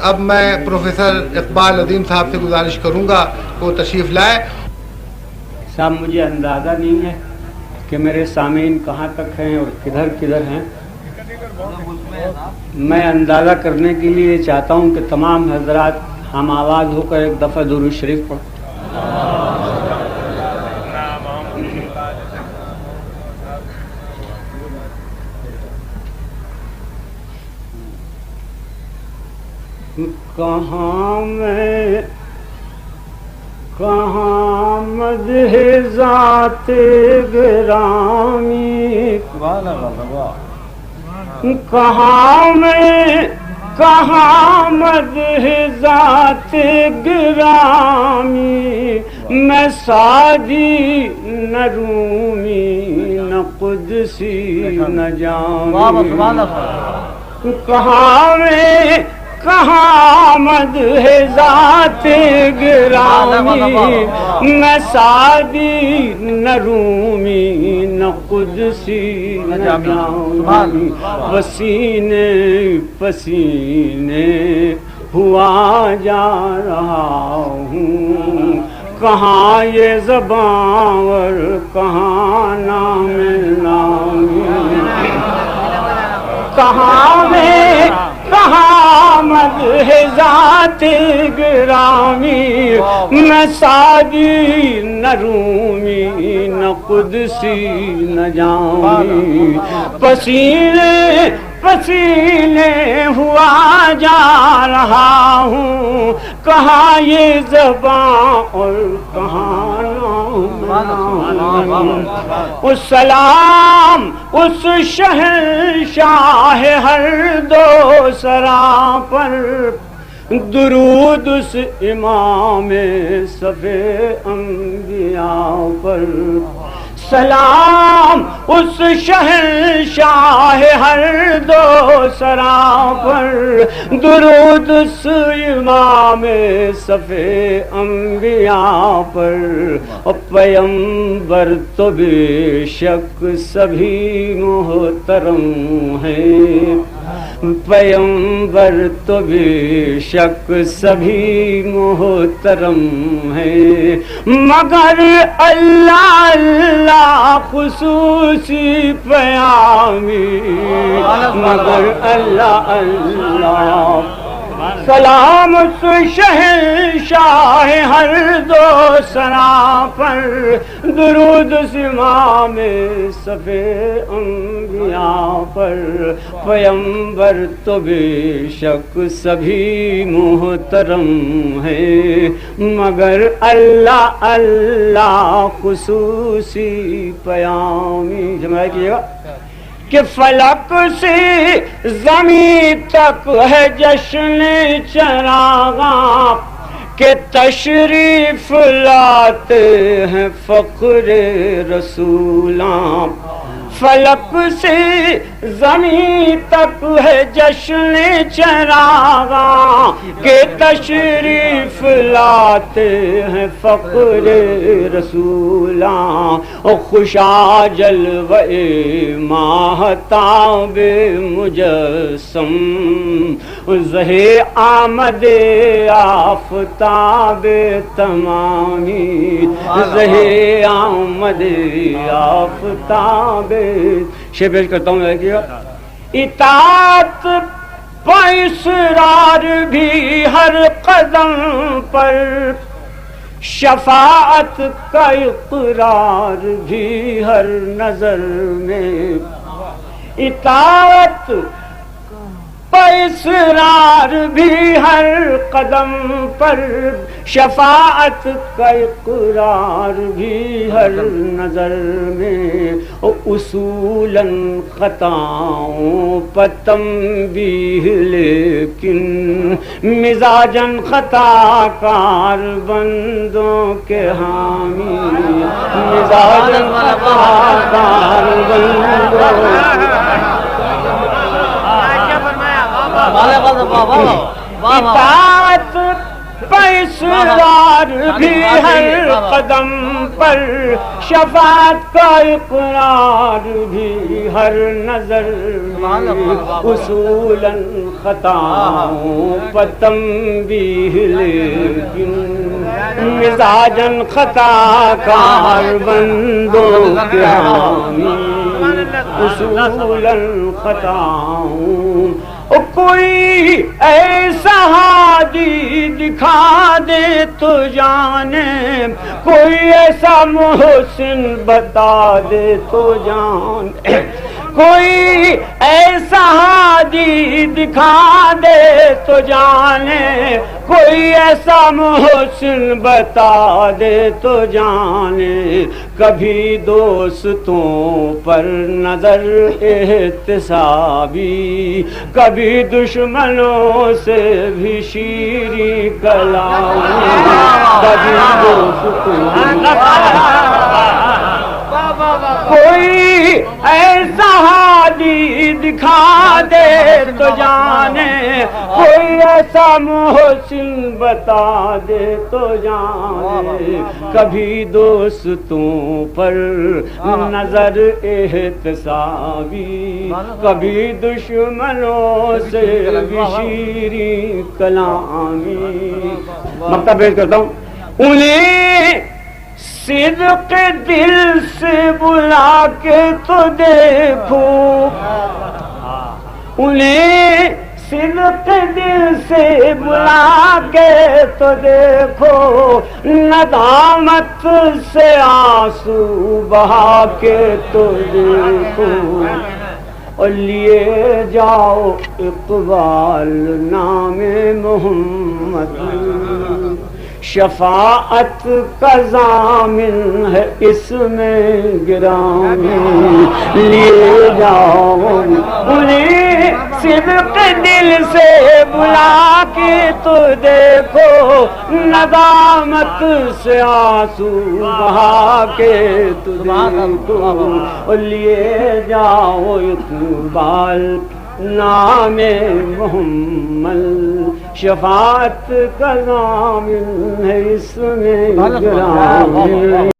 اب میں پروفیسر اقبال عظیم صاحب سے گزارش کروں گا کہ وہ تشریف لائے. صاحب مجھے اندازہ نہیں ہے کہ میرے سامعین کہاں تک ہیں اور کدھر کدھر ہیں. میں اندازہ کرنے کے لیے چاہتا ہوں کہ تمام حضرات ہم آواز ہو کر ایک دفعہ درود شریف پڑھیں. کہاں میں کہاں مدح ذات گرامی، کہاں میں کہاں مدح ذات گرامی، میں سعدی نہ رومی نہ قدسی نہ جامی. کہاں میں کہاں مدح ذات گرامی، نہ سعدی نہ رومی نہ قدسی نہ جامی. پسینے پسینے ہوا جا رہا ہوں، کہاں یہ زباں اور کہاں نام نامی. کہاں میں کہاں مدح ذات گرامی، نہ سعدی نہ رومی نہ قدسی نہ جامی. پسینے پسینے ہوا جا رہا ہوں، کہاں یہ زباں اور کہاں نام. اس سلام اس شہنشاہ ہر دو سرا پر، درود اس امام صف انبیاء پر. سلام اس شہنشاہ ہر دو سرا پر، درود اس امام صف انبیاء پر. پیمبر تو بے شک سبھی محترم ہیں، پیمبر تو بے شک سبھی محترم ہیں، مگر اللہ اللہ خصوصی پیامی، مگر اللہ اللہ. سلام اس شہنشاہ ہر دو سرا پر، درود اس امام صف انبیاء پر. پیمبر تو بے شک سبھی محترم ہیں، مگر اللہ اللہ خصوصی پیامی. جمع کیے گا کہ فلک سے زمین تک ہے جشن چراغاں، کہ تشریف لاتے ہیں فخر رسولاں. فلک سے زمین تک ہے جشن چراغاں، کہ تشریف لاتے ہیں فخر رسولاں. خوشا جلوے ماہتاب مجسم، زہے آمد آفتاب تمامی، زہے آمد آفتاب. شعر پیش کرتا ہوں. اطاعت پہ اصرار بھی ہر قدم پر، شفاعت کا اقرار بھی ہر نظر میں. اطاعت پہ اصرار بھی ہر قدم پر، شفاعت کا اقرار بھی ہر نظر میں. اصولاً خطاؤں پر تنبیہ لیکن مزاجاً خطا کار بندوں کے حامی، مزاجاً خطا کار بندوں. اطاعت پیسرار بھی ہر قدم پر، شفاعت کا اقرار بھی ہر نظر میں، اصولاً خطاؤں پر تنبیہ لیکن مزاجاً خطا کار بندوں کے حامی، اصولاً خطاؤں۔ کوئی ایسا ہادی دکھا دے تو جانے، کوئی ایسا محسن بتا دے تو جانے، کوئی ایسا ہادی دکھا دے تو جانے، کوئی ایسا محسن بتا دے تو جانے، کبھی دوستوں پر نظر احتسابی، کبھی دشمنوں سے بھی شیریں کلام، کبھی دوستوں کوئی ایسا ہادی دکھا دے تو جانے، کوئی ایسا محسن بتا دے تو جانے، کبھی دوستوں پر نظر احتسابی، کبھی دشمنوں سے بھی شیریں کلامی۔ مکتب پیش کرتا ہوں، انہیں صدق دل سے بلا کے تو دیکھو، انہیں صدق دل سے بلا کے تو دیکھو، ندامت سے آنسو بہا کے تو دیکھو، اور لیے جاؤ اقبال نام محمد، شفاعت کا ضامن ہے اس میں گرامی، لیے جاؤ انہیں صدق دل سے بلا کے تو دیکھو، ندامت سے آنسو بہا کے تو دیکھو، اور لیے جاؤ اقبال نام محمد، شفاعت کا ضامن ہے اس میں گرامی۔